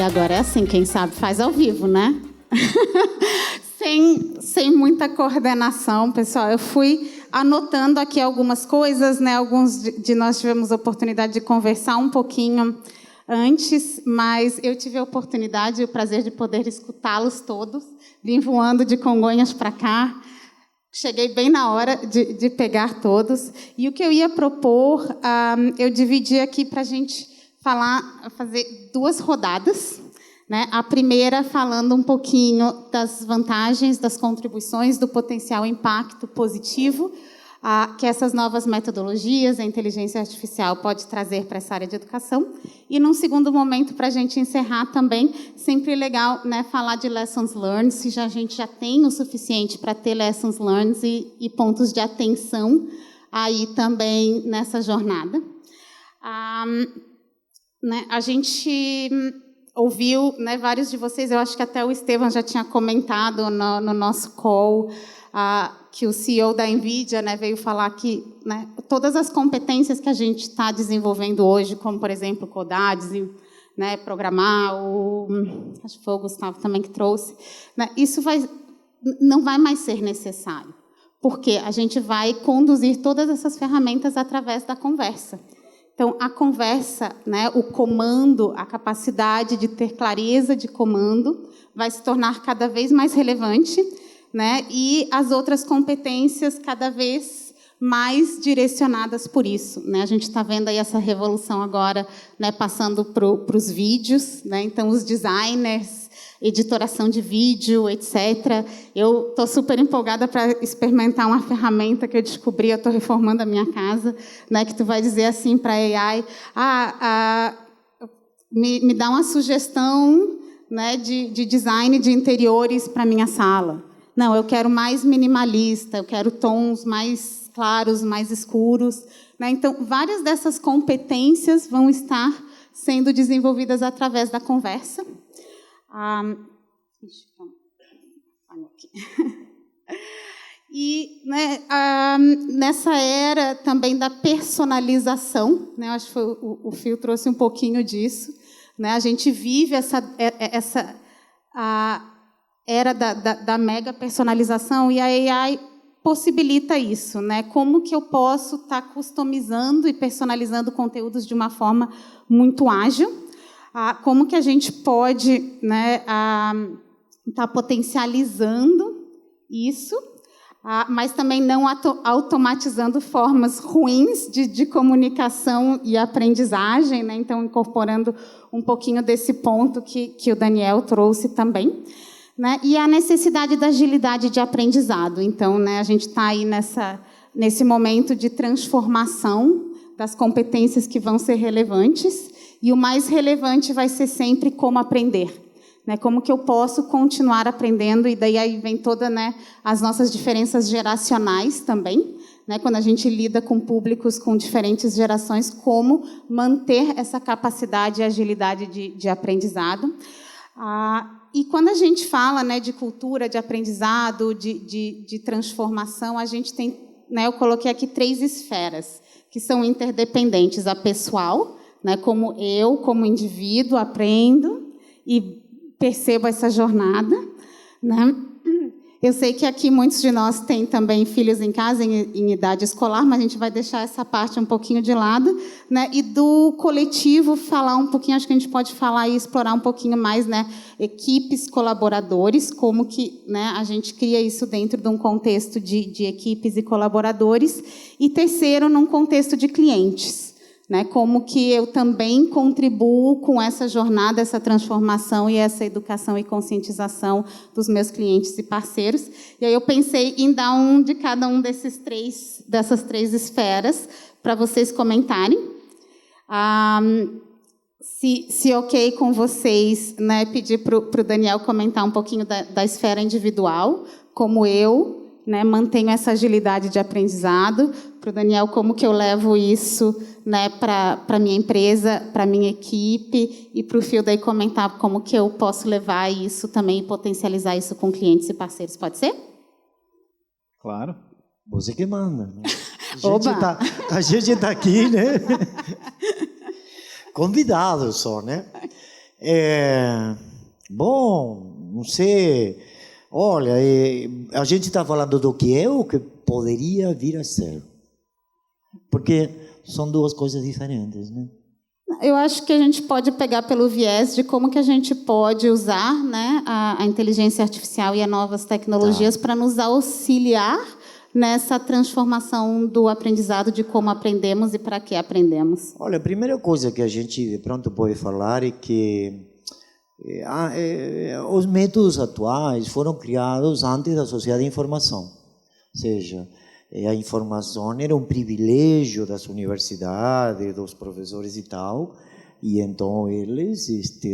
agora é assim, quem sabe faz ao vivo, né? sem muita coordenação, pessoal. Eu fui anotando aqui algumas coisas, né? Alguns de nós tivemos a oportunidade de conversar um pouquinho antes, mas eu tive a oportunidade e o prazer de poder escutá-los todos. Vim voando de Congonhas para cá. Cheguei bem na hora de pegar todos. E o que eu ia propor, eu dividi aqui para a gente fazer 2 rodadas. Né? A primeira falando um pouquinho das vantagens, das contribuições, do potencial impacto positivo que essas novas metodologias, a inteligência artificial pode trazer para essa área de educação. E, num segundo momento, para a gente encerrar também, sempre legal, né, falar de lessons learned, se a gente já tem o suficiente para ter lessons learned e pontos de atenção aí também nessa jornada. Né, a gente ouviu, né, vários de vocês, eu acho que até o Estevam já tinha comentado no nosso call, que o CEO da NVIDIA, né, veio falar que, né, todas as competências que a gente está desenvolvendo hoje, como, por exemplo, CODADS, né, programar, acho que foi o Gustavo também que trouxe, né, isso não vai mais ser necessário, porque a gente vai conduzir todas essas ferramentas através da conversa. Então, a conversa, né, o comando, a capacidade de ter clareza de comando vai se tornar cada vez mais relevante, né, e as outras competências cada vez mais direcionadas por isso. Né? A gente está vendo aí essa revolução agora, né, passando para os vídeos. Né? Então, os designers, editoração de vídeo, etc. Eu estou super empolgada para experimentar uma ferramenta que eu descobri, eu estou reformando a minha casa, né, que tu vai dizer assim para a AI, me dá uma sugestão, né, de design de interiores para a minha sala. Não, eu quero mais minimalista, eu quero tons mais claros, mais escuros. Né? Então, várias dessas competências vão estar sendo desenvolvidas através da conversa. E, né, nessa era também da personalização, né, acho que o Phil trouxe um pouquinho disso, né, a gente vive essa era da mega personalização e a AI possibilita isso, né? Como que eu posso estar customizando e personalizando conteúdos de uma forma muito ágil? Como que a gente pode, né, estar potencializando isso, mas também não automatizando formas ruins de comunicação e aprendizagem, né? Então, incorporando um pouquinho desse ponto que o Daniel trouxe também. Né? E a necessidade da agilidade de aprendizado. Então, né, a gente está aí nesse momento de transformação das competências que vão ser relevantes, e o mais relevante vai ser sempre como aprender. Né? Como que eu posso continuar aprendendo, e daí aí vem toda, né, as nossas diferenças geracionais também, né? Quando a gente lida com públicos com diferentes gerações, como manter essa capacidade e agilidade de aprendizado. E quando a gente fala, né, de cultura, de aprendizado, de transformação, a gente tem, né, eu coloquei aqui 3 esferas que são interdependentes: a pessoal, né, como eu, como indivíduo, aprendo e percebo essa jornada. Né? Eu sei que aqui muitos de nós têm também filhos em casa, em idade escolar, mas a gente vai deixar essa parte um pouquinho de lado. Né? E do coletivo, falar um pouquinho, acho que a gente pode falar e explorar um pouquinho mais, né, equipes, colaboradores, como que, né, a gente cria isso dentro de um contexto de equipes e colaboradores. E terceiro, num contexto de clientes. Né, como que eu também contribuo com essa jornada, essa transformação e essa educação e conscientização dos meus clientes e parceiros. E aí eu pensei em dar de cada um dessas 3 esferas para vocês comentarem. Se ok com vocês, né, pedir para o Daniel comentar um pouquinho da esfera individual, como eu, né, mantenho essa agilidade de aprendizado. Para o Daniel, como que eu levo isso, né, para a minha empresa, para a minha equipe, e para o Phil daí comentar como que eu posso levar isso também e potencializar isso com clientes e parceiros. Pode ser? Claro. Você que manda. Né? A gente tá aqui, né? Convidado só, né? Bom, não sei. Olha, a gente está falando do que é o que poderia vir a ser. Porque são duas coisas diferentes, né? Eu acho que a gente pode pegar pelo viés de como que a gente pode usar, né, a inteligência artificial e as novas tecnologias para nos auxiliar nessa transformação do aprendizado, de como aprendemos e para que aprendemos. Olha, a primeira coisa que a gente de pronto pode falar é que os métodos atuais foram criados antes da sociedade da informação. Ou seja, a informação era um privilégio das universidades, dos professores e tal, e então eles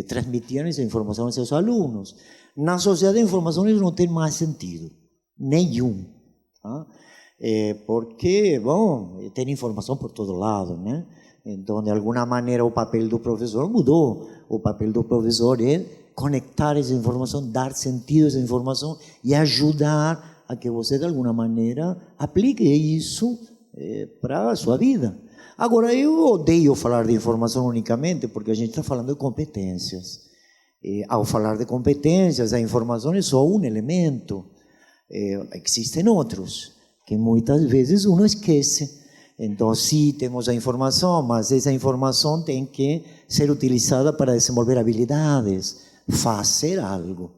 transmitiam essa informação aos seus alunos. Na sociedade da informação isso não tem mais sentido, nenhum. Tá? Porque, bom, tem informação por todo lado, né? Então, de alguma maneira, o papel do professor mudou. O papel do professor é conectar essa informação, dar sentido a essa informação e ajudar a que você, de alguma maneira, aplique isso para a sua vida. Agora, eu odeio falar de informação unicamente porque a gente está falando de competências. Ao falar de competências, a informação é só um elemento. Existem outros que muitas vezes uno esquece. Então, sim, temos a informação, mas essa informação tem que ser utilizada para desenvolver habilidades, fazer algo.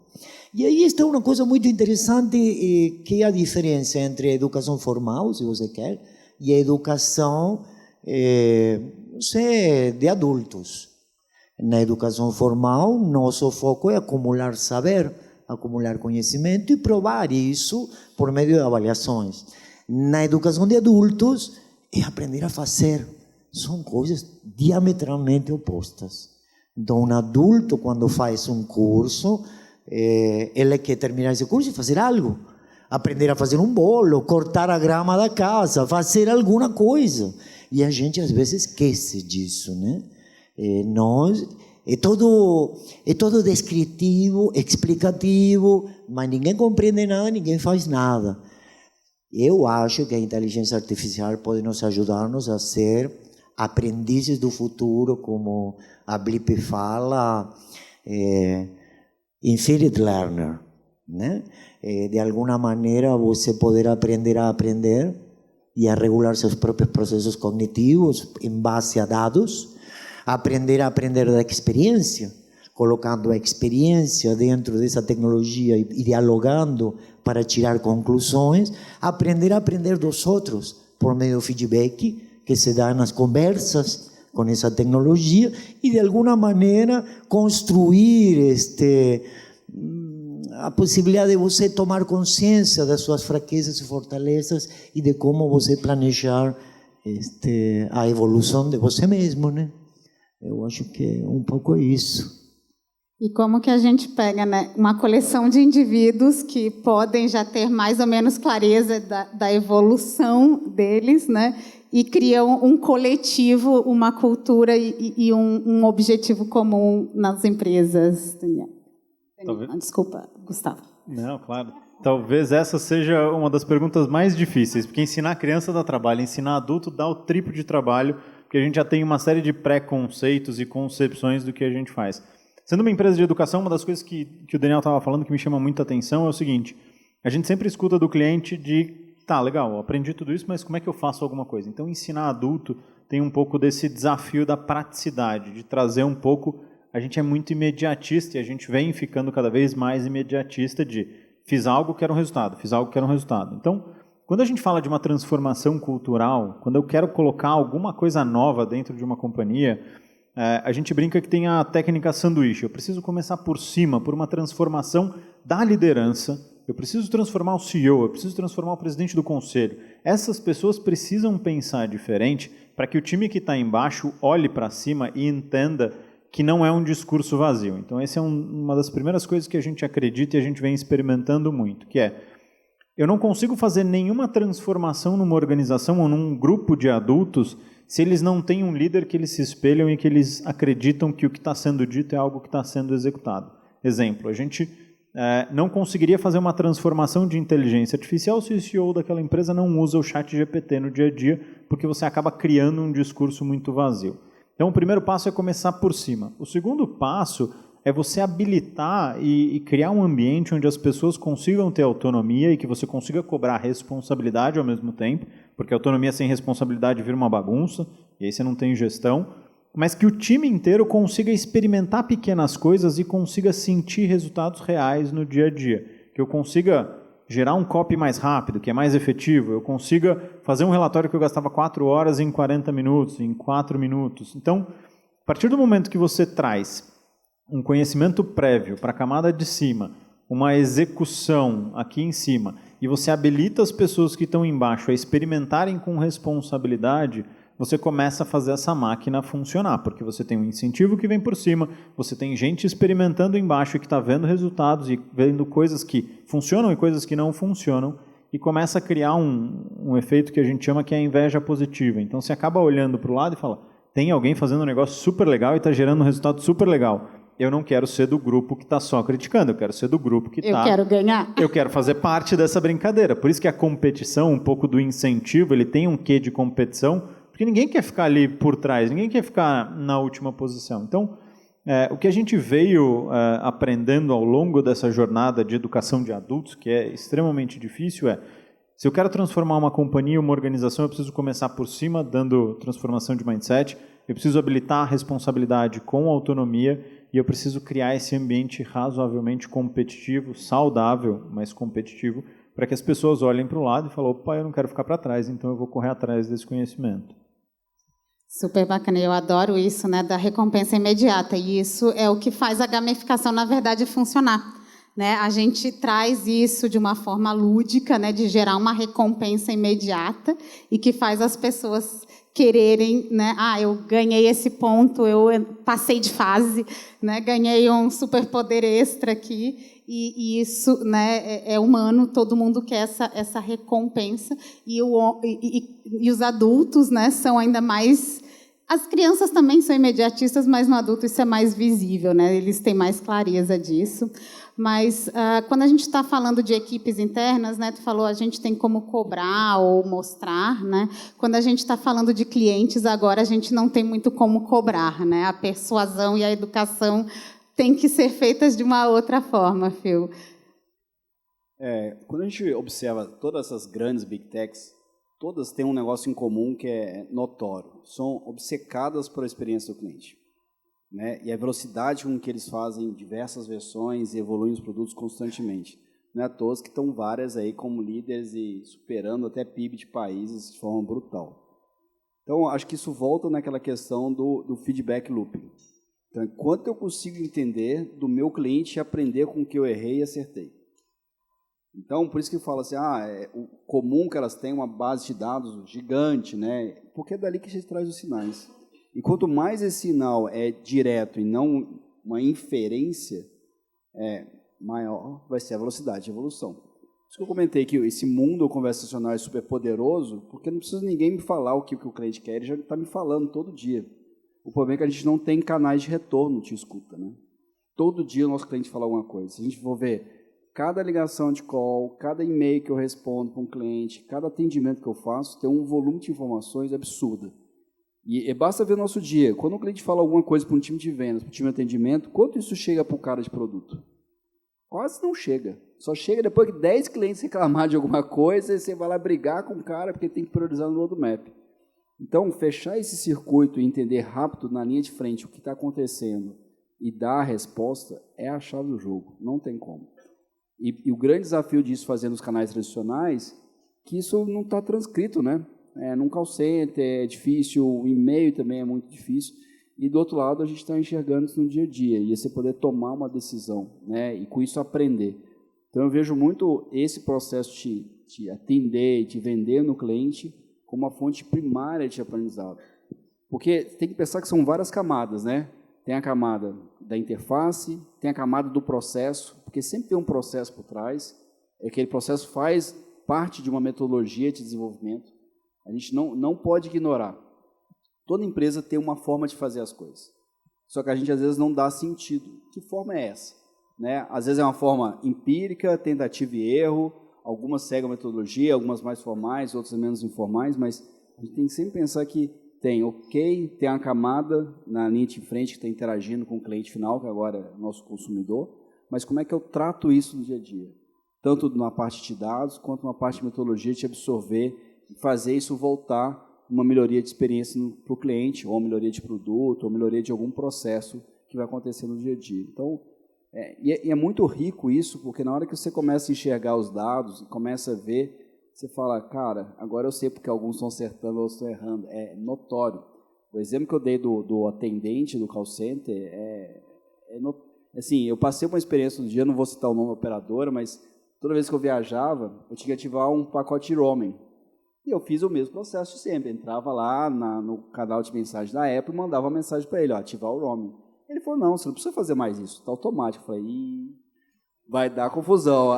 E aí está uma coisa muito interessante, que é a diferença entre a educação formal, se você quer, e a educação não sei, de adultos. Na educação formal, nosso foco é acumular saber, acumular conhecimento e provar isso por meio de avaliações. Na educação de adultos, é aprender a fazer. São coisas diametralmente opostas. Então, um adulto, quando faz um curso, ele quer terminar esse curso e fazer algo. Aprender a fazer um bolo, cortar a grama da casa, fazer alguma coisa. E a gente, às vezes, esquece disso, né? É todo descritivo, explicativo, mas ninguém compreende nada, ninguém faz nada. Eu acho que a inteligência artificial pode nos ajudar-nos a ser aprendizes do futuro, como a Blip fala, infinite learner, né? De alguma maneira você poder aprender a aprender e a regular seus próprios processos cognitivos em base a dados, aprender a aprender da experiência, colocando a experiência dentro dessa tecnologia e dialogando para tirar conclusões, aprender a aprender dos outros por meio do feedback que se dá nas conversas com essa tecnologia e de alguma maneira construir a possibilidade de você tomar consciência das suas fraquezas e fortalezas e de como você planejar a evolução de você mesmo, né? Eu acho que é um pouco isso. E como que a gente pega, né, uma coleção de indivíduos que podem já ter mais ou menos clareza da evolução deles, né, e criam um coletivo, uma cultura e um objetivo comum nas empresas. Desculpa, Gustavo. Não, claro. Talvez essa seja uma das perguntas mais difíceis, porque ensinar criança dá trabalho, ensinar adulto dá o triplo de trabalho, porque a gente já tem uma série de preconceitos e concepções do que a gente faz. Sendo uma empresa de educação, uma das coisas que o Daniel estava falando que me chama muita atenção é o seguinte: a gente sempre escuta do cliente tá, legal, aprendi tudo isso, mas como é que eu faço alguma coisa? Então, ensinar adulto tem um pouco desse desafio da praticidade, de trazer um pouco. A gente é muito imediatista e a gente vem ficando cada vez mais imediatista de fiz algo, quero um resultado, fiz algo, quero um resultado. Então, quando a gente fala de uma transformação cultural, quando eu quero colocar alguma coisa nova dentro de uma companhia, a gente brinca que tem a técnica sanduíche. Eu preciso começar por cima, por uma transformação da liderança. Eu preciso transformar o CEO, eu preciso transformar o presidente do conselho. Essas pessoas precisam pensar diferente para que o time que está embaixo olhe para cima e entenda que não é um discurso vazio. Então, essa é uma das primeiras coisas que a gente acredita e a gente vem experimentando muito, que é: eu não consigo fazer nenhuma transformação numa organização ou num grupo de adultos se eles não têm um líder que eles se espelham e que eles acreditam que o que está sendo dito é algo que está sendo executado. Exemplo, a gente não conseguiria fazer uma transformação de inteligência artificial se o CEO daquela empresa não usa o chat GPT no dia a dia, porque você acaba criando um discurso muito vazio. Então, o primeiro passo é começar por cima. O segundo passo é você habilitar e criar um ambiente onde as pessoas consigam ter autonomia e que você consiga cobrar responsabilidade ao mesmo tempo, porque autonomia sem responsabilidade vira uma bagunça, e aí você não tem gestão, mas que o time inteiro consiga experimentar pequenas coisas e consiga sentir resultados reais no dia a dia. Que eu consiga gerar um copy mais rápido, que é mais efetivo, eu consiga fazer um relatório que eu gastava 4 horas em 40 minutos, em 4 minutos. Então, a partir do momento que você traz um conhecimento prévio para a camada de cima, uma execução aqui em cima, e você habilita as pessoas que estão embaixo a experimentarem com responsabilidade, você começa a fazer essa máquina funcionar, porque você tem um incentivo que vem por cima, você tem gente experimentando embaixo que está vendo resultados e vendo coisas que funcionam e coisas que não funcionam, e começa a criar um efeito que a gente chama que é a inveja positiva. Então você acaba olhando para o lado e fala, tem alguém fazendo um negócio super legal e está gerando um resultado super legal. Eu não quero ser do grupo que está só criticando, eu quero ser do grupo que está... Eu quero ganhar. Eu quero fazer parte dessa brincadeira. Por isso que a competição, um pouco do incentivo, ele tem um quê de competição, porque ninguém quer ficar ali por trás, ninguém quer ficar na última posição. Então, o que a gente veio aprendendo ao longo dessa jornada de educação de adultos, que é extremamente difícil, se eu quero transformar uma companhia, uma organização, eu preciso começar por cima, dando transformação de mindset, eu preciso habilitar a responsabilidade com autonomia e eu preciso criar esse ambiente razoavelmente competitivo, saudável, mas competitivo, para que as pessoas olhem para o lado e falem, opa, eu não quero ficar para trás, então eu vou correr atrás desse conhecimento. Super bacana, eu adoro isso, né, da recompensa imediata, e isso é o que faz a gamificação, na verdade, funcionar. Né? A gente traz isso de uma forma lúdica, né, de gerar uma recompensa imediata e que faz as pessoas quererem, né, eu ganhei esse ponto, eu passei de fase, né, ganhei um superpoder extra aqui, e isso, né, é humano, todo mundo quer essa recompensa, e os adultos, né, são ainda mais... As crianças também são imediatistas, mas no adulto isso é mais visível, né, eles têm mais clareza disso. Mas quando a gente está falando de equipes internas, né, tu falou a gente tem como cobrar ou mostrar, né? Quando a gente está falando de clientes, agora a gente não tem muito como cobrar, né? A persuasão e a educação têm que ser feitas de uma outra forma, Phil. Quando a gente observa todas essas grandes big techs, todas têm um negócio em comum que é notório. São obcecadas por a experiência do cliente. Né? E a velocidade com que eles fazem diversas versões e evoluem os produtos constantemente. Não é à toa que estão várias aí como líderes e superando até PIB de países de forma brutal. Então, acho que isso volta naquela questão do feedback looping. Então, quanto eu consigo entender do meu cliente e aprender com o que eu errei e acertei. Então, por isso que eu falo assim, o comum que elas têm uma base de dados gigante, né? Porque é dali que a gente traz os sinais. E quanto mais esse sinal é direto e não uma inferência, maior vai ser a velocidade de evolução. Por isso que eu comentei que esse mundo conversacional é super poderoso, porque não precisa ninguém me falar o que o cliente quer, ele já está me falando todo dia. O problema é que a gente não tem canais de retorno de escuta. Né? Todo dia o nosso cliente fala alguma coisa. Se a gente for ver cada ligação de call, cada e-mail que eu respondo para um cliente, cada atendimento que eu faço, tem um volume de informações absurdo. E basta ver o nosso dia. Quando o cliente fala alguma coisa para um time de vendas, para um time de atendimento, quanto isso chega para o cara de produto? Quase não chega. Só chega depois que 10 clientes reclamarem de alguma coisa e você vai lá brigar com o cara porque tem que priorizar no roadmap. Então, fechar esse circuito e entender rápido, na linha de frente, o que está acontecendo e dar a resposta é a chave do jogo. Não tem como. E o grande desafio disso, fazendo os canais tradicionais, que isso não está transcrito, né? Num call center é difícil, o e-mail também é muito difícil, e do outro lado a gente está enxergando isso no dia a dia, e você poder tomar uma decisão, né, e com isso aprender. Então eu vejo muito esse processo de atender, de vender no cliente, como uma fonte primária de aprendizado. Porque tem que pensar que são várias camadas, né? Tem a camada da interface, tem a camada do processo, porque sempre tem um processo por trás, aquele processo faz parte de uma metodologia de desenvolvimento. A gente não pode ignorar. Toda empresa tem uma forma de fazer as coisas. Só que a gente, às vezes, não dá sentido. Que forma é essa? Né? Às vezes é uma forma empírica, tentativa e erro, algumas seguem a metodologia, algumas mais formais, outras menos informais, mas a gente tem que sempre pensar que tem tem a camada na linha de frente que está interagindo com o cliente final, que agora é o nosso consumidor, mas como é que eu trato isso no dia a dia? Tanto na parte de dados, quanto na parte de metodologia, de absorver e fazer isso voltar uma melhoria de experiência para o cliente, ou uma melhoria de produto, ou melhoria de algum processo que vai acontecer no dia a dia. Então, é muito rico isso, porque na hora que você começa a enxergar os dados, começa a ver, você fala, cara, agora eu sei porque alguns estão acertando ou estão errando. É notório. O exemplo que eu dei do atendente do call center assim, eu passei uma experiência no dia, não vou citar o nome da operadora, mas toda vez que eu viajava, eu tinha que ativar um pacote de roaming. E eu fiz o mesmo processo de sempre. Entrava lá no canal de mensagem da Apple e mandava uma mensagem para ele, ativar o roaming. Ele falou, não, você não precisa fazer mais isso, está automático. Eu falei, vai dar confusão.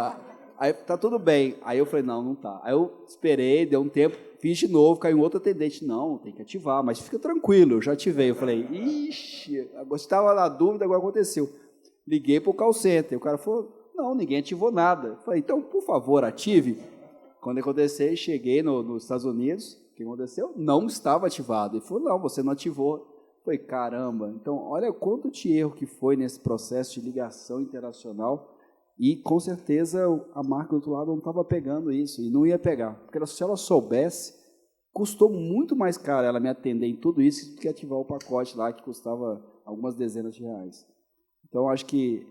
Aí, tá tudo bem. Aí eu falei, não tá. Aí eu esperei, deu um tempo, fiz de novo, caiu um outro atendente. Não, tem que ativar, mas fica tranquilo, eu já ativei. Eu falei, ixi, eu estava na dúvida, agora aconteceu. Liguei para o call center, o cara falou, não, ninguém ativou nada. Eu falei, então, por favor, ative. Quando aconteceu, cheguei nos Estados Unidos, o que aconteceu? Não estava ativado. Ele falou, não, você não ativou. Eu falei, caramba, então olha quanto de erro que foi nesse processo de ligação internacional. E, com certeza, a marca do outro lado não estava pegando isso, e não ia pegar. Porque se ela soubesse, custou muito mais caro ela me atender em tudo isso do que ativar o pacote lá, que custava algumas dezenas de reais. Então, acho que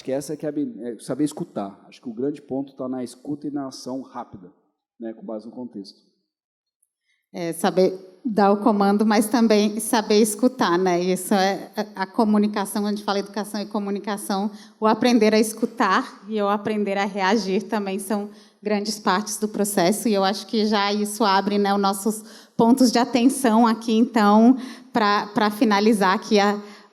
essa é saber escutar. Acho que o grande ponto está na escuta e na ação rápida, né, com base no contexto. Saber dar o comando, mas também saber escutar, né? Isso é a comunicação, onde fala educação e comunicação, o aprender a escutar e o aprender a reagir também são grandes partes do processo, e eu acho que já isso abre, né, os nossos pontos de atenção aqui, então, para finalizar aqui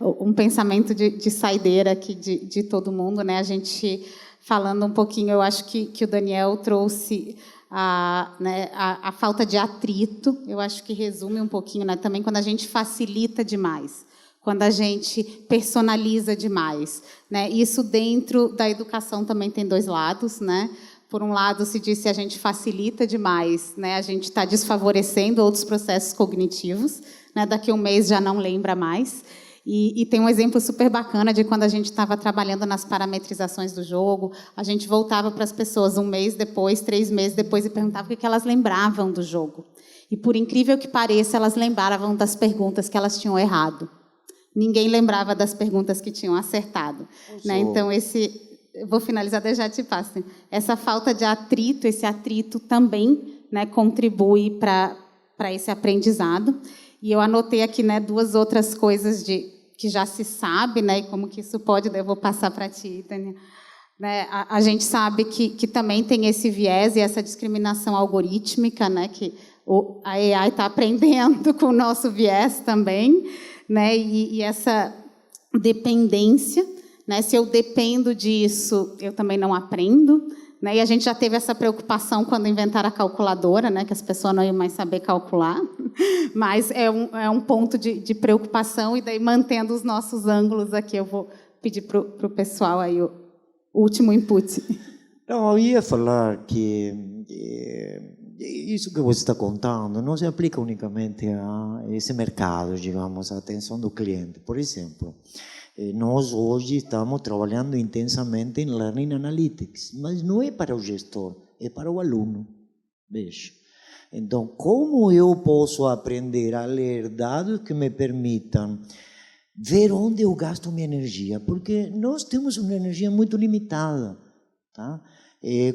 um pensamento de saideira aqui de todo mundo, né? A gente falando um pouquinho, eu acho que o Daniel trouxe a falta de atrito, eu acho que resume um pouquinho, né, também quando a gente facilita demais, quando a gente personaliza demais, né? Isso dentro da educação também tem dois lados, né? Por um lado, se diz que a gente facilita demais, né? A gente está desfavorecendo outros processos cognitivos, né? Daqui a um mês já não lembra mais. E tem um exemplo super bacana de quando a gente estava trabalhando nas parametrizações do jogo, a gente voltava para as pessoas 1 mês depois, 3 meses depois, e perguntava o que elas lembravam do jogo. E, por incrível que pareça, elas lembravam das perguntas que elas tinham errado. Ninguém lembrava das perguntas que tinham acertado. Né? Então, eu vou finalizar, já te passo. Essa falta de atrito, esse atrito também, né, contribui para esse aprendizado. E eu anotei aqui, né, 2 outras coisas que já se sabe, né, e como que isso pode, eu vou passar para ti, Daniel. Né, a gente sabe que também tem esse viés e essa discriminação algorítmica, né, que a AI está aprendendo com o nosso viés também, né, e essa dependência, né, se eu dependo disso, eu também não aprendo. Né, e a gente já teve essa preocupação quando inventaram a calculadora, né, que as pessoas não iam mais saber calcular, mas é um ponto de preocupação, e daí, mantendo os nossos ângulos aqui, eu vou pedir para o pessoal aí o último input. Não, eu ia falar que isso que você está contando não se aplica unicamente a esse mercado, digamos, a atenção do cliente. Por exemplo, nós hoje estamos trabalhando intensamente em Learning Analytics, mas não é para o gestor, é para o aluno. Veja. Então, como eu posso aprender a ler dados que me permitam ver onde eu gasto minha energia? Porque nós temos uma energia muito limitada. Tá?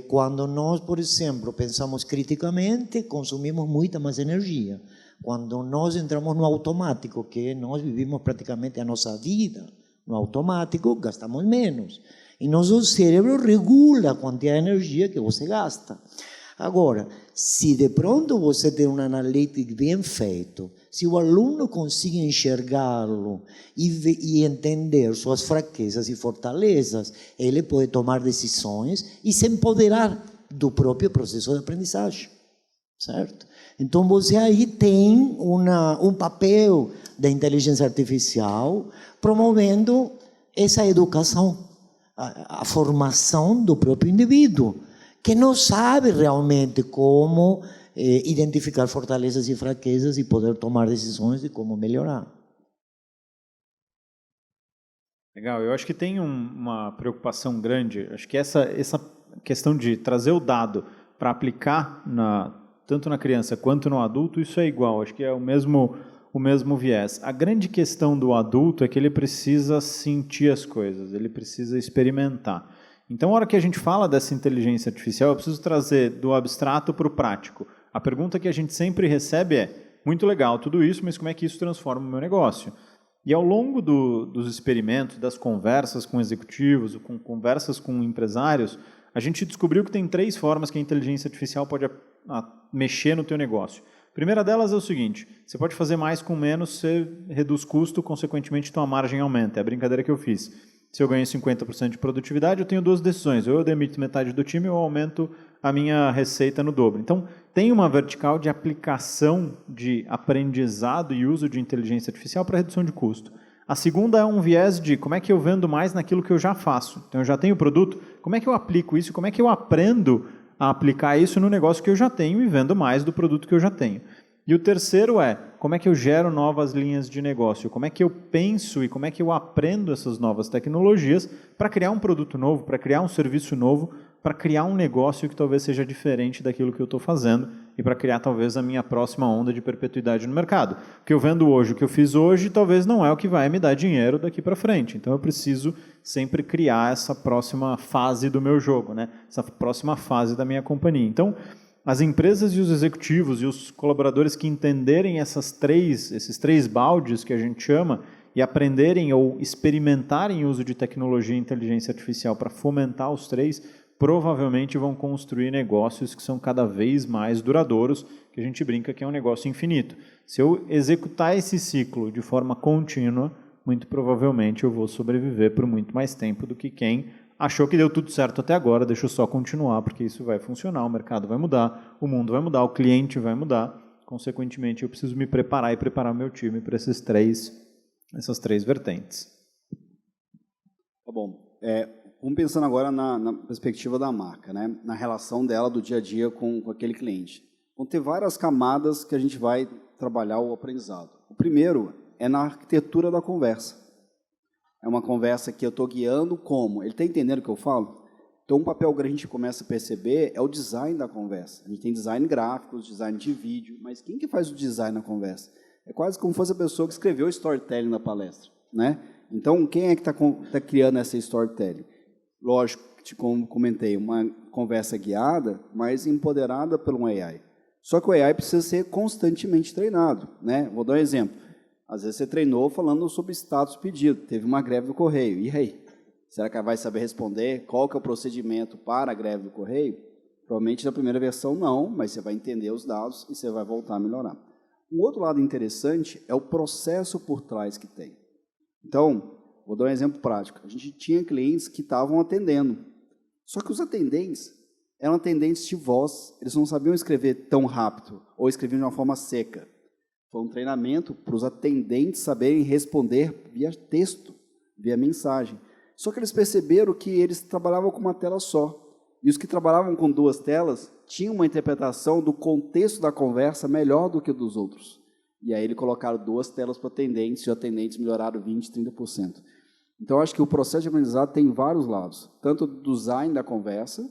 Quando nós, por exemplo, pensamos criticamente, consumimos muita mais energia. Quando nós entramos no automático, que nós vivimos praticamente a nossa vida, no automático, gastamos menos. E nosso cérebro regula a quantidade de energia que você gasta. Agora, se de pronto você tem um analytics bem feito, se o aluno consegue enxergá-lo e entender suas fraquezas e fortalezas, ele pode tomar decisões e se empoderar do próprio processo de aprendizagem. Certo? Então, você aí tem um papel da inteligência artificial promovendo essa educação, a formação do próprio indivíduo, que não sabe realmente como identificar fortalezas e fraquezas e poder tomar decisões de como melhorar. Legal, eu acho que tem uma preocupação grande, acho que essa questão de trazer o dado para aplicar tanto na criança quanto no adulto, isso é igual, acho que é o mesmo viés. A grande questão do adulto é que ele precisa sentir as coisas, ele precisa experimentar. Então, a hora que a gente fala dessa inteligência artificial, eu preciso trazer do abstrato para o prático. A pergunta que a gente sempre recebe é, muito legal tudo isso, mas como é que isso transforma o meu negócio? E ao longo dos experimentos, das conversas com executivos, com conversas com empresários, a gente descobriu que tem 3 formas que a inteligência artificial pode mexer no teu negócio. A primeira delas é o seguinte, você pode fazer mais com menos, você reduz custo, consequentemente tua margem aumenta. É a brincadeira que eu fiz. Se eu ganho 50% de produtividade, eu tenho 2 decisões. Ou eu demito metade do time ou eu aumento a minha receita no dobro. Então, tem uma vertical de aplicação de aprendizado e uso de inteligência artificial para redução de custo. A segunda é um viés de como é que eu vendo mais naquilo que eu já faço. Então, eu já tenho o produto, como é que eu aplico isso, como é que eu aprendo a aplicar isso no negócio que eu já tenho e vendo mais do produto que eu já tenho. E o terceiro é, como é que eu gero novas linhas de negócio? Como é que eu penso e como é que eu aprendo essas novas tecnologias para criar um produto novo, para criar um serviço novo, para criar um negócio que talvez seja diferente daquilo que eu estou fazendo e para criar talvez a minha próxima onda de perpetuidade no mercado. O que eu vendo hoje, o que eu fiz hoje, talvez não é o que vai me dar dinheiro daqui para frente. Então eu preciso sempre criar essa próxima fase do meu jogo, né? Essa próxima fase da minha companhia. Então, as empresas e os executivos e os colaboradores que entenderem esses três baldes que a gente chama e aprenderem ou experimentarem o uso de tecnologia e inteligência artificial para fomentar os 3, provavelmente vão construir negócios que são cada vez mais duradouros, que a gente brinca que é um negócio infinito. Se eu executar esse ciclo de forma contínua, muito provavelmente eu vou sobreviver por muito mais tempo do que quem achou que deu tudo certo até agora, deixa eu só continuar, porque isso vai funcionar, o mercado vai mudar, o mundo vai mudar, o cliente vai mudar. Consequentemente, eu preciso me preparar e preparar o meu time para essas três vertentes. Tá bom. Vamos pensando agora na perspectiva da marca, né? Na relação dela do dia a dia com aquele cliente. Vão ter várias camadas que a gente vai trabalhar o aprendizado. O primeiro é na arquitetura da conversa. É uma conversa que eu estou guiando como? Ele está entendendo o que eu falo? Então, um papel que a gente começa a perceber é o design da conversa. A gente tem design gráfico, design de vídeo, mas quem que faz o design na conversa? É quase como se fosse a pessoa que escreveu o storytelling na palestra, né? Então, quem é que está criando essa storytelling? Lógico, como comentei, uma conversa guiada, mas empoderada por um AI. Só que o AI precisa ser constantemente treinado, né? Vou dar um exemplo. Às vezes você treinou falando sobre status pedido, teve uma greve do correio, e aí? Será que ela vai saber responder? Qual que é o procedimento para a greve do correio? Provavelmente na primeira versão não, mas você vai entender os dados e você vai voltar a melhorar. Um outro lado interessante é o processo por trás que tem. Então, vou dar um exemplo prático. A gente tinha clientes que estavam atendendo, só que os atendentes eram atendentes de voz, eles não sabiam escrever tão rápido, ou escreviam de uma forma seca. Foi um treinamento para os atendentes saberem responder via texto, via mensagem. Só que eles perceberam que eles trabalhavam com uma tela só. E os que trabalhavam com 2 telas tinham uma interpretação do contexto da conversa melhor do que dos outros. E aí eles colocaram 2 telas para atendentes e os atendentes melhoraram 20%, 30%. Então, acho que o processo de aprendizado tem vários lados. Tanto do design da conversa,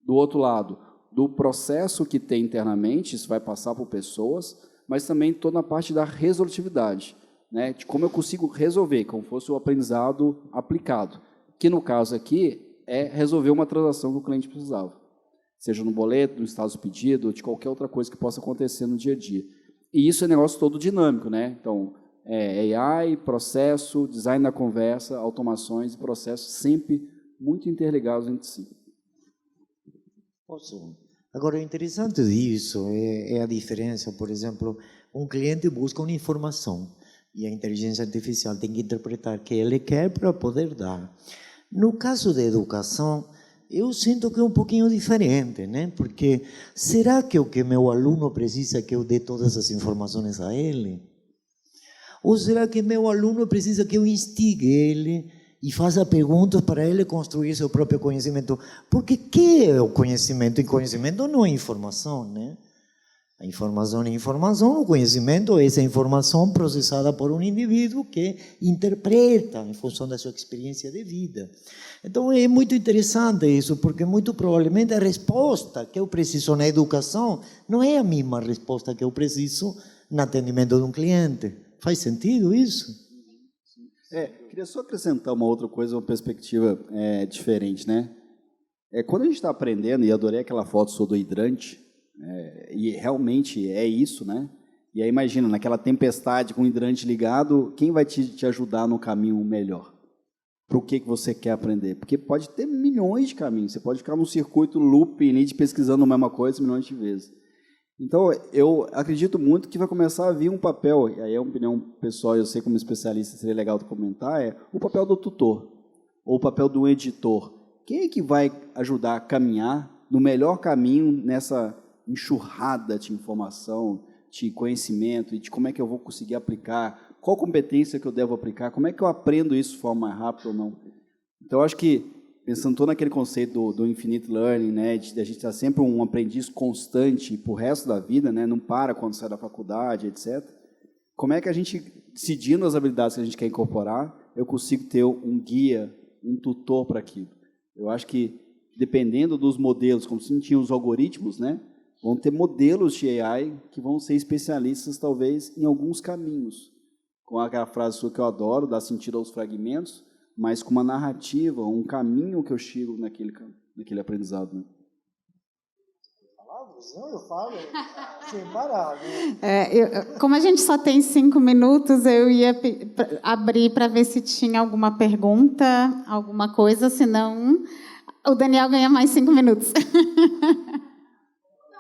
do outro lado, do processo que tem internamente, isso vai passar por pessoas, mas também toda a parte da resolutividade, né? De como eu consigo resolver, como fosse o aprendizado aplicado, que no caso aqui é resolver uma transação que o cliente precisava, seja no boleto, no status pedido, ou de qualquer outra coisa que possa acontecer no dia a dia. E isso é negócio todo dinâmico, né? Então, AI, processo, design da conversa, automações e processos sempre muito interligados entre si. Posso? Agora, o interessante disso é a diferença. Por exemplo, um cliente busca uma informação e a inteligência artificial tem que interpretar o que ele quer para poder dar. No caso da educação, eu sinto que é um pouquinho diferente, né? Porque será que o que meu aluno precisa é que eu dê todas as informações a ele? Ou será que meu aluno precisa que eu instigue ele e faça perguntas para ele construir seu próprio conhecimento? Porque o que é o conhecimento? E conhecimento não é informação, né? A informação é informação, o conhecimento é essa informação processada por um indivíduo que interpreta em função da sua experiência de vida. Então é muito interessante isso, porque muito provavelmente a resposta que eu preciso na educação não é a mesma resposta que eu preciso no atendimento de um cliente. Faz sentido isso? Queria só acrescentar uma outra coisa, uma perspectiva diferente, né? Quando a gente está aprendendo, e adorei aquela foto sua do hidrante, e realmente é isso, né? E aí imagina, naquela tempestade com o hidrante ligado, quem vai te ajudar no caminho melhor? Para o que você quer aprender? Porque pode ter milhões de caminhos, você pode ficar num circuito looping, pesquisando a mesma coisa milhões de vezes. Então, eu acredito muito que vai começar a vir um papel, e aí é uma opinião pessoal, eu sei como especialista, seria legal de comentar, o papel do tutor, ou o papel do editor. Quem é que vai ajudar a caminhar no melhor caminho nessa enxurrada de informação, de conhecimento, e de como é que eu vou conseguir aplicar, qual competência que eu devo aplicar, como é que eu aprendo isso de forma mais rápida ou não. Então, eu acho que, pensando todo naquele conceito do infinite learning, né, de a gente estar sempre um aprendiz constante para o resto da vida, né, não para quando sai da faculdade, etc. Como é que a gente, decidindo as habilidades que a gente quer incorporar, eu consigo ter um guia, um tutor para aquilo? Eu acho que, dependendo dos modelos, como se tinha os algoritmos, né, vão ter modelos de AI que vão ser especialistas, talvez, em alguns caminhos. Com aquela frase sua que eu adoro, dá sentido aos fragmentos, mas com uma narrativa, um caminho que eu chego naquele aprendizado. Né? Eu falo sem parar. Como a gente só tem 5 minutos, eu ia abrir para ver se tinha alguma pergunta, alguma coisa, senão o Daniel ganha mais 5 minutos.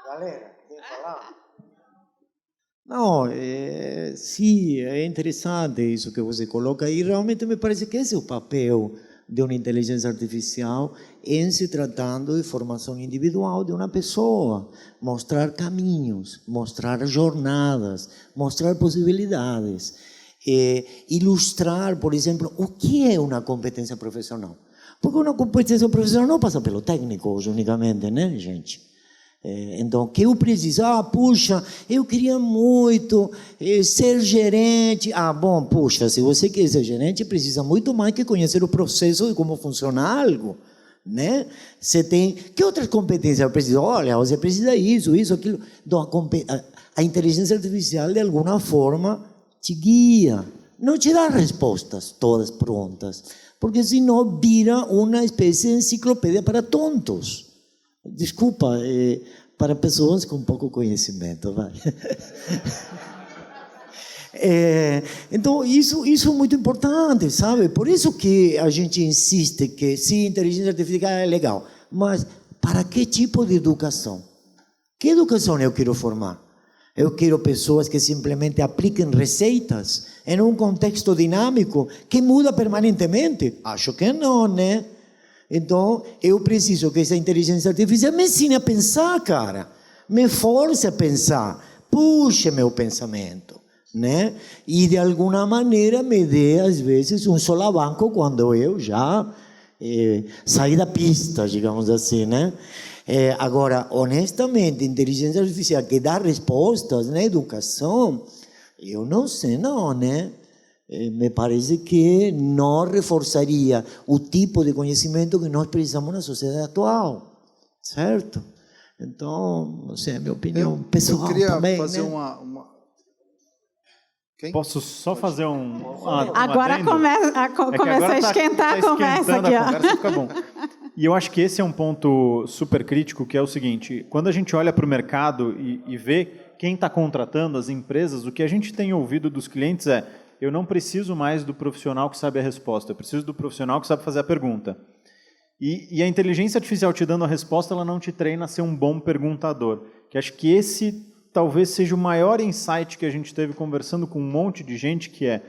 Galera, quer falar? Não, sim, é interessante isso que você coloca e realmente me parece que esse é o papel de uma inteligência artificial em se tratando de formação individual de uma pessoa, mostrar caminhos, mostrar jornadas, mostrar possibilidades, ilustrar, por exemplo, o que é uma competência profissional. Porque uma competência profissional não passa pelo técnico unicamente, né, gente? Então, que eu preciso, puxa, eu queria muito ser gerente. Bom, puxa, se você quer ser gerente, precisa muito mais que conhecer o processo de como funciona algo, né? Você tem, que outras competências eu preciso? Olha, você precisa isso, aquilo. Então, a inteligência artificial, de alguma forma, te guia. Não te dá respostas todas prontas, porque senão vira uma espécie de enciclopédia para tontos. Desculpa, para pessoas com pouco conhecimento, vai. Então, isso é muito importante, sabe? Por isso que a gente insiste que, sim, inteligência artificial é legal, mas para que tipo de educação? Que educação eu quero formar? Eu quero pessoas que simplesmente apliquem receitas em um contexto dinâmico que muda permanentemente? Acho que não, né? Então, eu preciso que essa inteligência artificial me ensine a pensar, cara. Me force a pensar. Puxe meu pensamento, né? E, de alguma maneira, me dê, às vezes, um solavanco quando eu já saí da pista, digamos assim, né? Agora, honestamente, inteligência artificial que dá respostas na educação, eu não sei não, né? Me parece que não reforçaria o tipo de conhecimento que nós precisamos na sociedade atual, certo? Então, não sei, é a minha opinião pessoal também. Eu queria fazer, né? uma... Quem? Posso só fazer Agora começa a esquentar a conversa aqui. A conversa fica bom. E eu acho que esse é um ponto super crítico, que é o seguinte: quando a gente olha para o mercado e vê quem está contratando, as empresas, o que a gente tem ouvido dos clientes é: eu não preciso mais do profissional que sabe a resposta, eu preciso do profissional que sabe fazer a pergunta. E a inteligência artificial te dando a resposta, ela não te treina a ser um bom perguntador. Que acho que esse talvez seja o maior insight que a gente teve conversando com um monte de gente, que é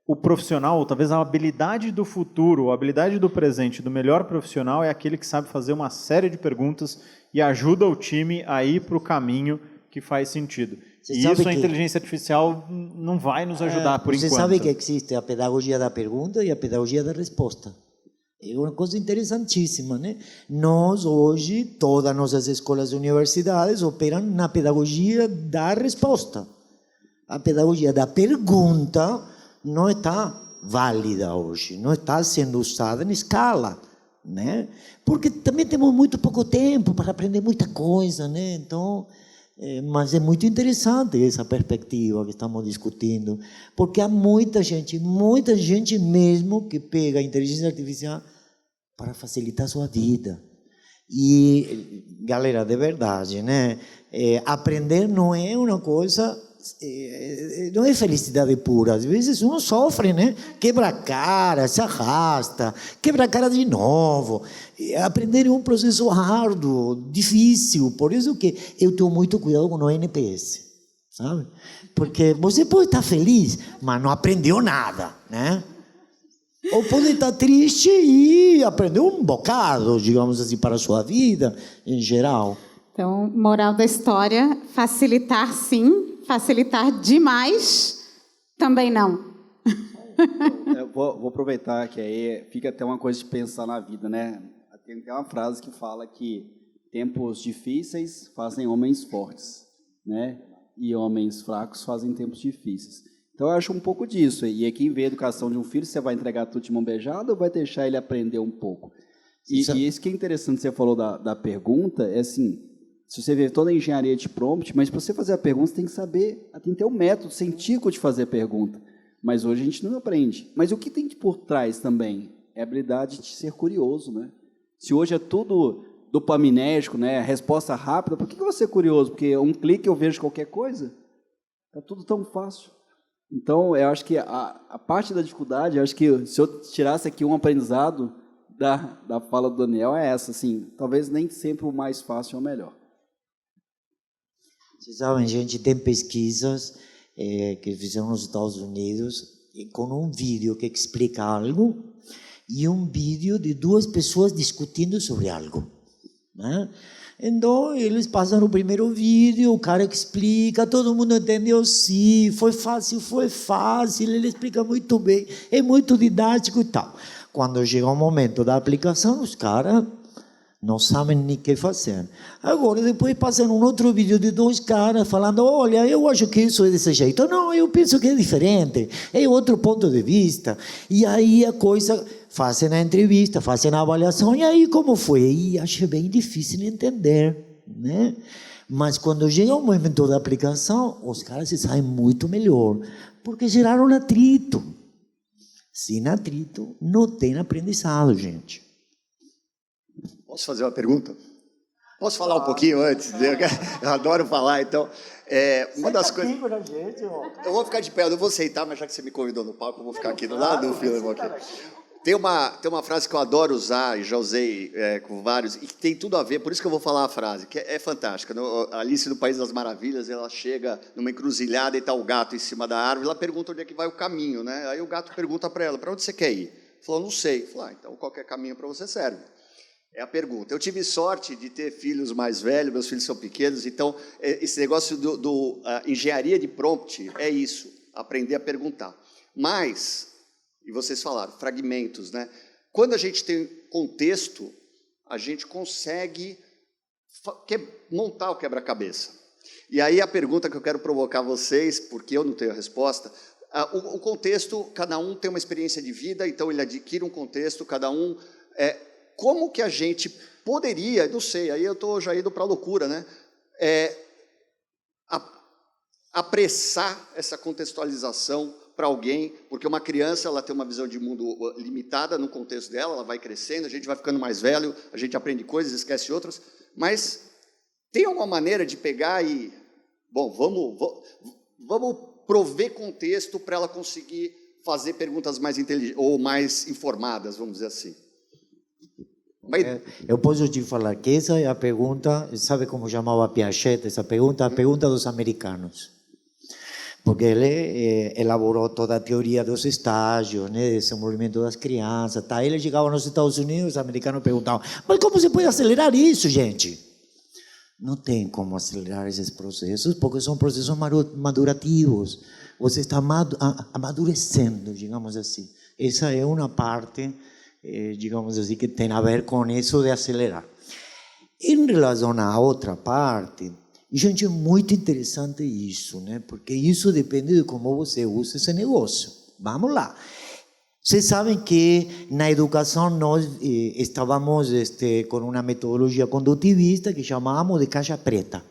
o profissional, ou talvez a habilidade do futuro, a habilidade do presente, do melhor profissional é aquele que sabe fazer uma série de perguntas e ajuda o time a ir para o caminho que faz sentido. E isso a inteligência artificial não vai nos ajudar por enquanto. Você sabe que existe a pedagogia da pergunta e a pedagogia da resposta. É uma coisa interessantíssima, né? Nós, hoje, todas as nossas escolas e universidades operam na pedagogia da resposta. A pedagogia da pergunta não está válida hoje, não está sendo usada em escala, né? Porque também temos muito pouco tempo para aprender muita coisa, né? Então, mas é muito interessante essa perspectiva que estamos discutindo, porque há muita gente mesmo que pega a inteligência artificial para facilitar a sua vida. E, galera, de verdade, né? Aprender não é uma coisa, não é felicidade pura. Às vezes uno sofre, né? Quebra a cara, se arrasta, quebra a cara de novo. Aprender é um processo árduo, difícil. Por isso que eu tenho muito cuidado com o NPS, sabe? Porque você pode estar feliz, mas não aprendeu nada, né? Ou pode estar triste e aprender um bocado, digamos assim, para a sua vida em geral. Então, moral da história, facilitar sim, facilitar demais também não. Vou aproveitar que aí fica até uma coisa de pensar na vida, né? Tem uma frase que fala que tempos difíceis fazem homens fortes, né? E homens fracos fazem tempos difíceis. Então, eu acho um pouco disso. E aqui, em vez da educação de um filho, você vai entregar tudo de mão beijada ou vai deixar ele aprender um pouco? E isso que é interessante, você falou da pergunta, é assim, se você vê toda a engenharia de prompt, mas para você fazer a pergunta, você tem que saber, tem que ter um método científico de fazer a pergunta. Mas hoje a gente não aprende. Mas o que tem por trás também é a habilidade de ser curioso, né? Se hoje é tudo dopaminérgico, né? Resposta rápida, por que eu vou ser curioso? Porque um clique eu vejo qualquer coisa? Está tudo tão fácil. Então, eu acho que a parte da dificuldade, eu acho que se eu tirasse aqui um aprendizado da fala do Daniel, é essa, assim, talvez nem sempre o mais fácil é o melhor. Vocês sabem, gente, tem pesquisas que fizeram nos Estados Unidos com um vídeo que explica algo e um vídeo de duas pessoas discutindo sobre algo, né? Então, eles passam o primeiro vídeo, o cara que explica, todo mundo entendeu, sim, foi fácil, ele explica muito bem, é muito didático e tal. Quando chega o momento da aplicação, os caras não sabem nem o que fazer. Agora, depois passam um outro vídeo de dois caras falando, olha, eu acho que isso é desse jeito. Não, eu penso que é diferente, é outro ponto de vista. E aí a coisa, fazem a entrevista, fazem a avaliação, e aí como foi? E acho bem difícil de entender, né? Mas quando chega o momento da aplicação, os caras se saem muito melhor, porque geraram atrito. Sem atrito, não tem aprendizado, gente. Posso fazer uma pergunta? Posso falar um pouquinho antes? Eu adoro falar, então. Uma das coisas. Eu vou ficar de pé, eu não vou sentar, mas já que você me convidou no palco, eu vou ficar aqui do lado do filme. Tem uma frase que eu adoro usar, e já usei com vários, e que tem tudo a ver, por isso que eu vou falar a frase, que é fantástica. A Alice no País das Maravilhas, ela chega numa encruzilhada e está o gato em cima da árvore, ela pergunta onde é que vai o caminho, né? Aí o gato pergunta para ela, para onde você quer ir? Ela falou, não sei. Falou, então qualquer caminho para você serve. É a pergunta. Eu tive sorte de ter filhos mais velhos, meus filhos são pequenos, então esse negócio do engenharia de prompt é isso, aprender a perguntar. Mas, e vocês falaram, fragmentos, né? Quando a gente tem contexto, a gente consegue montar o quebra-cabeça. E aí a pergunta que eu quero provocar vocês, porque eu não tenho a resposta, o contexto, cada um tem uma experiência de vida, então ele adquire um contexto, cada um... Como que a gente poderia, não sei, aí eu estou já indo para a loucura, né? Apressar essa contextualização para alguém, porque uma criança ela tem uma visão de mundo limitada no contexto dela, ela vai crescendo, a gente vai ficando mais velho, a gente aprende coisas, esquece outras, mas tem alguma maneira de pegar e, bom, vamos prover contexto para ela conseguir fazer perguntas mais inteligentes ou mais informadas, vamos dizer assim. Eu posso te falar que essa é a pergunta, sabe como chamava Piaget essa pergunta? A pergunta dos americanos. Porque ele elaborou toda a teoria dos estágios, né, desenvolvimento das crianças. Tá? Ele chegava nos Estados Unidos, os americanos perguntavam, mas como você pode acelerar isso, gente? Não tem como acelerar esses processos, porque são processos madurativos. Você está amadurecendo, digamos assim. Essa é uma parte digamos assim, que tem a ver com isso de acelerar. Em relação à outra parte, gente, é muito interessante isso, né? Porque isso depende de como você usa esse negócio. Vamos lá. Vocês sabem que na educação nós estávamos com uma metodologia condutivista que chamávamos de caixa preta.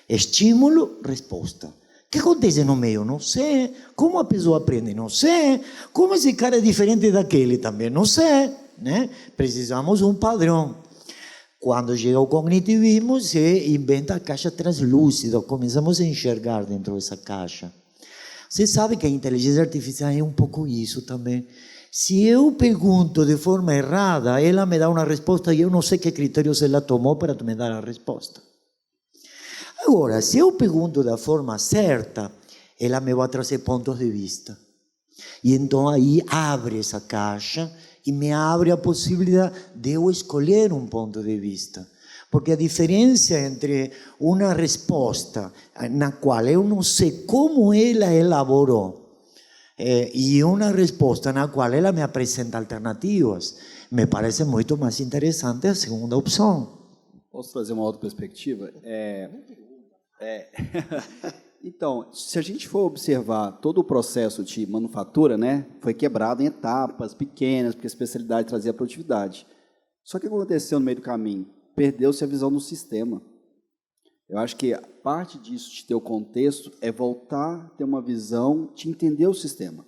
Estímulo, resposta. O que acontece no meio? Não sei. Como a pessoa aprende? Não sei. Como esse cara é diferente daquele também? Não sei. Né? Precisamos um padrão. Quando chega o cognitivismo, se inventa a caixa translúcida. Começamos a enxergar dentro dessa caixa. Você sabe que a inteligência artificial é um pouco isso também. Se eu pergunto de forma errada, ela me dá uma resposta e eu não sei que critérios ela tomou para me dar a resposta. Agora, se eu pergunto da forma certa, ela me vai trazer pontos de vista. E então aí abre essa caixa e me abre a possibilidade de eu escolher um ponto de vista. Porque a diferença entre uma resposta na qual eu não sei como ela elaborou e uma resposta na qual ela me apresenta alternativas, me parece muito mais interessante a segunda opção. Posso trazer uma outra perspectiva? Então, se a gente for observar todo o processo de manufatura, né, foi quebrado em etapas pequenas, porque a especialidade trazia produtividade. Só que o que aconteceu no meio do caminho? Perdeu-se a visão do sistema. Eu acho que parte disso, de ter o contexto, é voltar a ter uma visão de entender o sistema.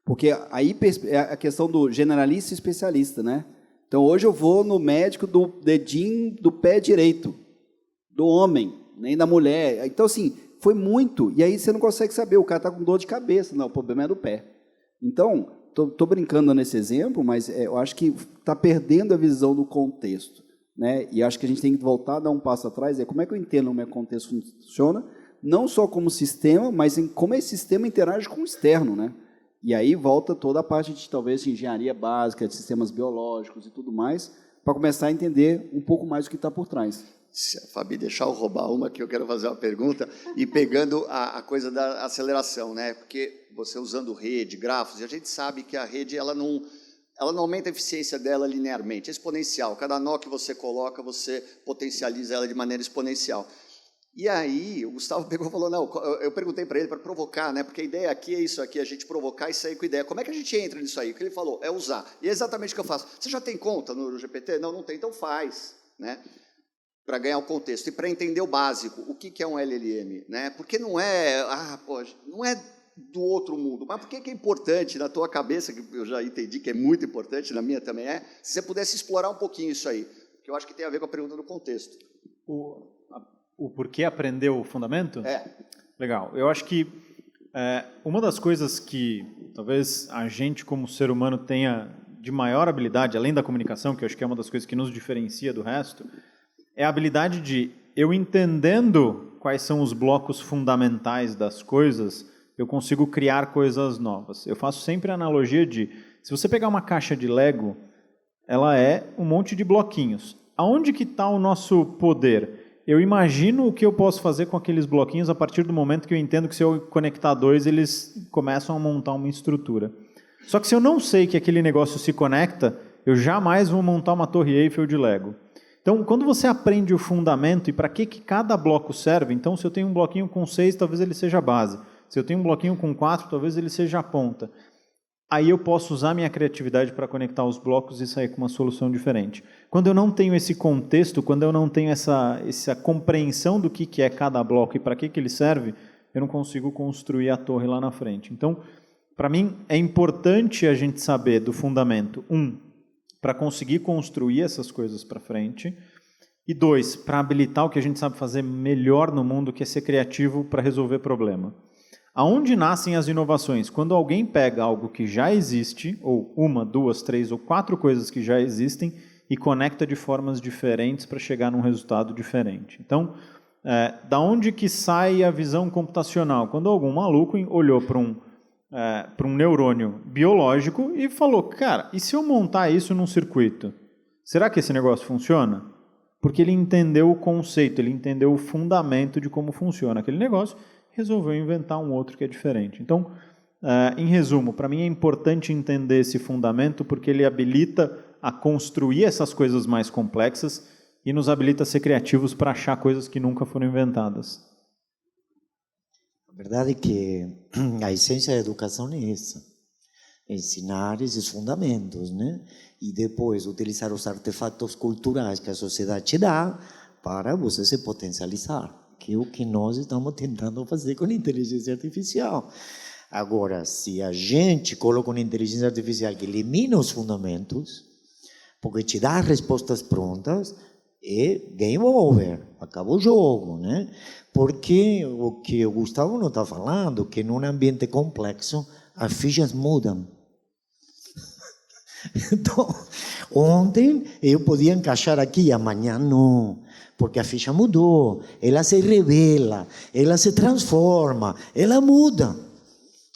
Porque aí é a questão do generalista e especialista, né? Então, hoje eu vou no médico do dedinho do pé direito, do homem, nem da mulher. Então, assim, foi muito. E aí você não consegue saber, o cara está com dor de cabeça. Não, o problema é do pé. Então, estou brincando nesse exemplo, mas eu acho que está perdendo a visão do contexto. Né? E acho que a gente tem que voltar a dar um passo atrás, como é que eu entendo como é que o contexto funciona, não só como sistema, mas em como esse sistema interage com o externo. Né? E aí volta toda a parte de, talvez, de engenharia básica, de sistemas biológicos e tudo mais, para começar a entender um pouco mais o que está por trás. Se a Fabi deixar eu roubar uma, que eu quero fazer uma pergunta, e pegando a coisa da aceleração, né? Porque você usando rede, grafos, e a gente sabe que a rede ela não aumenta a eficiência dela linearmente, é exponencial. Cada nó que você coloca, você potencializa ela de maneira exponencial. E aí, o Gustavo pegou e falou, não, eu perguntei para ele para provocar, né? Porque a ideia aqui é isso aqui, a gente provocar e sair com ideia. Como é que a gente entra nisso aí? O que ele falou é usar. E é exatamente o que eu faço. Você já tem conta no GPT? Não, não tem, então faz, né? Para ganhar o contexto e para entender o básico, o que é um LLM, né? Porque não é, não é do outro mundo, mas por que é importante na tua cabeça, que eu já entendi que é muito importante, na minha também se você pudesse explorar um pouquinho isso aí, que eu acho que tem a ver com a pergunta do contexto. O porquê aprender o fundamento? Legal. Eu acho que uma das coisas que talvez a gente como ser humano tenha de maior habilidade, além da comunicação, que eu acho que é uma das coisas que nos diferencia do resto, é a habilidade de, eu entendendo quais são os blocos fundamentais das coisas, eu consigo criar coisas novas. Eu faço sempre a analogia de, se você pegar uma caixa de Lego, ela é um monte de bloquinhos. Aonde que está o nosso poder? Eu imagino o que eu posso fazer com aqueles bloquinhos a partir do momento que eu entendo que se eu conectar dois, eles começam a montar uma estrutura. Só que se eu não sei que aquele negócio se conecta, eu jamais vou montar uma torre Eiffel de Lego. Então, quando você aprende o fundamento e para que cada bloco serve, então se eu tenho um bloquinho com 6, talvez ele seja a base. Se eu tenho um bloquinho com 4, talvez ele seja a ponta. Aí eu posso usar minha criatividade para conectar os blocos e sair com uma solução diferente. Quando eu não tenho esse contexto, quando eu não tenho essa compreensão do que é cada bloco e para que ele serve, eu não consigo construir a torre lá na frente. Então, para mim, é importante a gente saber do fundamento, para conseguir construir essas coisas para frente, e 2, para habilitar o que a gente sabe fazer melhor no mundo, que é ser criativo para resolver problema. Aonde nascem as inovações? Quando alguém pega algo que já existe, ou 1, 2, 3 ou 4 coisas que já existem, e conecta de formas diferentes para chegar num resultado diferente. Então, da onde que sai a visão computacional? Quando algum maluco olhou para um neurônio biológico e falou, cara, e se eu montar isso num circuito? Será que esse negócio funciona? Porque ele entendeu o conceito, ele entendeu o fundamento de como funciona aquele negócio, resolveu inventar um outro que é diferente. Então, em resumo, para mim é importante entender esse fundamento porque ele habilita a construir essas coisas mais complexas e nos habilita a ser criativos para achar coisas que nunca foram inventadas. A verdade é que a essência da educação é essa. Ensinar esses fundamentos, né? E depois utilizar os artefatos culturais que a sociedade te dá para você se potencializar, que é o que nós estamos tentando fazer com a inteligência artificial. Agora, se a gente coloca uma inteligência artificial que elimina os fundamentos, porque te dá respostas prontas, é game over, acabou o jogo, né? Porque o que o Gustavo não está falando, que num ambiente complexo, as fichas mudam. Então, ontem eu podia encaixar aqui, amanhã não, porque a ficha mudou, ela se revela, ela se transforma, ela muda.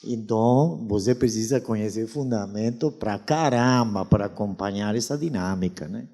Então, você precisa conhecer fundamento pra caramba para acompanhar essa dinâmica, né?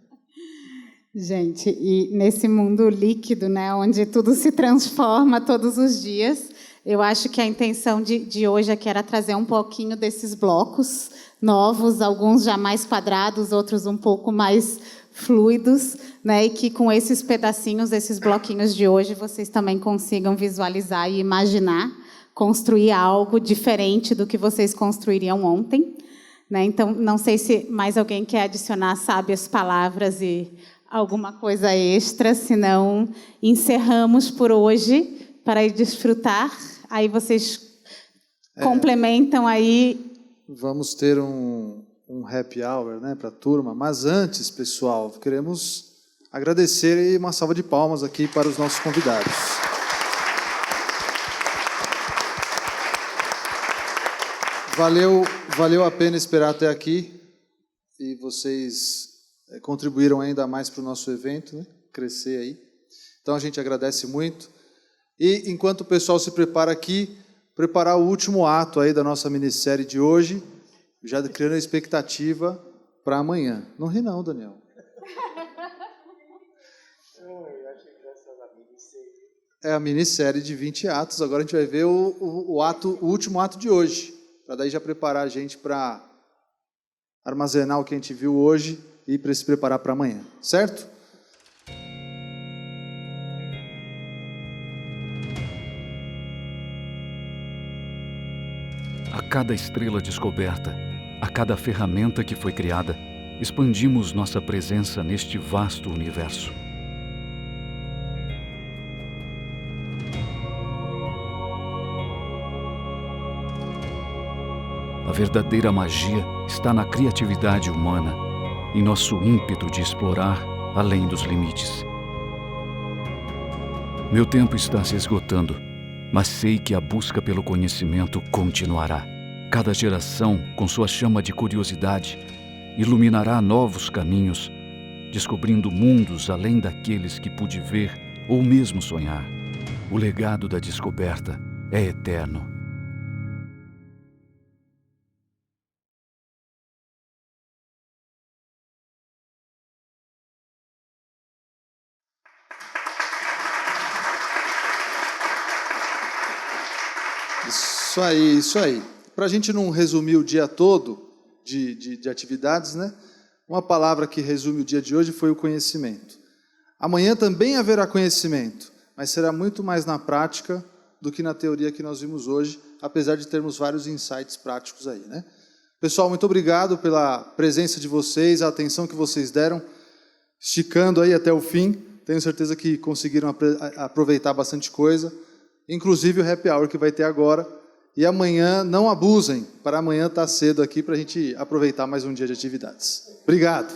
Gente, e nesse mundo líquido, né, onde tudo se transforma todos os dias, eu acho que a intenção de hoje aqui era trazer um pouquinho desses blocos novos, alguns já mais quadrados, outros um pouco mais fluidos, né, e que com esses pedacinhos, esses bloquinhos de hoje, vocês também consigam visualizar e imaginar, construir algo diferente do que vocês construiriam ontem, né? Então, não sei se mais alguém quer adicionar sábias palavras e alguma coisa extra, senão encerramos por hoje para ir desfrutar. Aí vocês complementam aí. Vamos ter um happy hour, né, para a turma, mas antes, pessoal, queremos agradecer e uma salva de palmas aqui para os nossos convidados. Valeu a pena esperar até aqui e vocês contribuíram ainda mais para o nosso evento, né? Crescer aí. Então a gente agradece muito. E enquanto o pessoal se prepara aqui, preparar o último ato aí da nossa minissérie de hoje, já criando a expectativa para amanhã. Não ri não, Daniel. É a minissérie de 20 atos. Agora a gente vai ver o último ato de hoje, para daí já preparar a gente para armazenar o que a gente viu hoje e para se preparar para amanhã, certo? A cada estrela descoberta, a cada ferramenta que foi criada, expandimos nossa presença neste vasto universo. A verdadeira magia está na criatividade humana, em nosso ímpeto de explorar além dos limites. Meu tempo está se esgotando, mas sei que a busca pelo conhecimento continuará. Cada geração, com sua chama de curiosidade, iluminará novos caminhos, descobrindo mundos além daqueles que pude ver ou mesmo sonhar. O legado da descoberta é eterno. Isso aí. Para a gente não resumir o dia todo de atividades, né? Uma palavra que resume o dia de hoje foi o conhecimento. Amanhã também haverá conhecimento, mas será muito mais na prática do que na teoria que nós vimos hoje, apesar de termos vários insights práticos aí, né? Pessoal, muito obrigado pela presença de vocês, a atenção que vocês deram, esticando aí até o fim. Tenho certeza que conseguiram aproveitar bastante coisa, inclusive o happy hour que vai ter agora. E amanhã, não abusem, para amanhã estar cedo aqui para a gente aproveitar mais um dia de atividades. Obrigado.